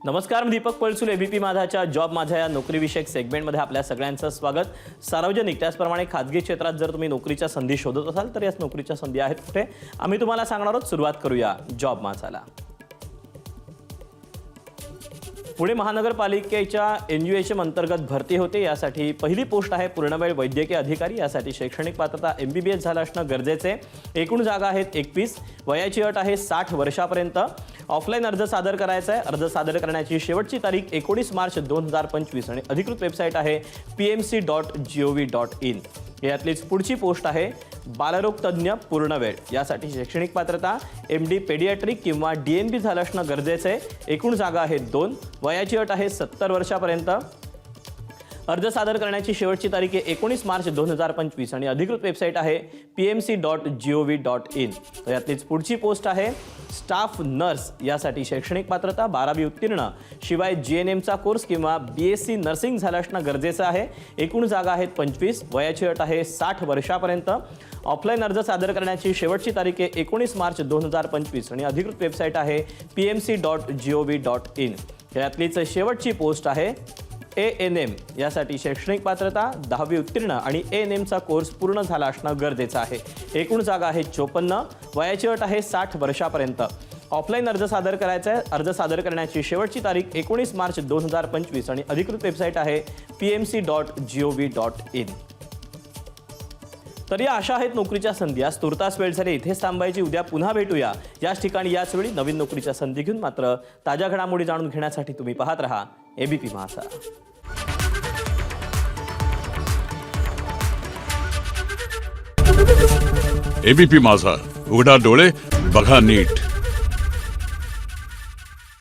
नमस्कार, मी Deepak पळसुल. ABP माझाच्या job माझा या नोकरीविषयक सेगमेंटमध्ये आपल्या सगळ्यांचं स्वागत. सार्वजनिक त्याचप्रमाणे खाजगी क्षेत्रात जर तुम्ही नोकरीच्या संधी शोधत असाल तर याच नोकरीच्या संधी आहेत कुठे आम्ही तुम्हाला सांगणार आहोत. सुरुवात करूया जॉब माझाला. पुणे महानगरपालिकेच्या एनयूएचएम अंतर्गत भरती होते. यासाठी पहिली पोस्ट आहे पूर्णवेळ वैद्यकीय अधिकारी. यासाठी शैक्षणिक पात्रता MBBS झालं असणं गरजेचे. एकूण जागा आहेत 21. वयाची अट आहे 60 वर्षापर्यंत. ऑफलाईन अर्ज सादर करायचा आहे. अर्ज सादर करण्याची शेवटची तारीख 19 मार्च 2025 आणि अधिकृत वेबसाईट आहे pmc.gov.in. यातलीच पुढची पोस्ट आहे बालरोग तज्ञ पूर्णवेळ. यासाठी शैक्षणिक पात्रता MD पेडियाट्रिक किंवा DNB झालं असणं गरजेचं आहे. एकूण जागा आहेत 2. वयाची अट आहे 70 वर्षापर्यंत. अर्ज सादर करण्याची शेवटची तारीख आहे 19 मार्च 2025 आणि अधिकृत वेबसाईट आहे pmc.gov.in. तर यातलीच पुढची पोस्ट आहे स्टाफ नर्स. यासाठी शैक्षणिक पात्रता 12वी उत्तीर्ण शिवाय GNMचा कोर्स किंवा BSc नर्सिंग झालं असणं गरजेचं आहे. एकूण जागा आहेत 25. वयाची अट आहे 60 वर्षापर्यंत. ऑफलाईन अर्ज सादर करण्याची शेवटची तारीख आहे 19 मार्च 2025 आणि अधिकृत वेबसाईट आहे pmc.gov.in. यातलीच शेवटची पोस्ट आहे ANM. यासाठी शैक्षणिक पात्रता 10वी उत्तीर्ण आणि ANMचा कोर्स पूर्ण झाला असणं गरजेचं आहे. एकूण जागा आहे 54. वयाची अट आहे 60 वर्षापर्यंत. ऑफलाईन अर्ज सादर करायचा आहे. अर्ज सादर करण्याची शेवटची तारीख 19 मार्च 2025 आणि अधिकृत वेबसाईट आहे pmc.gov.in. तर या अशा आहेत नोकरीच्या संधी. आज तुर्तास वेळ झाली, इथेच थांबायची. उद्या पुन्हा भेटूया याच ठिकाणी याच वेळी नवीन नोकरीच्या संधी घेऊन. मात्र ताज्या घडामोडी जाणून घेण्यासाठी तुम्ही पाहत रहा एबीपी माझा. एबीपी माझा, उघडा डोळे बघा नीट.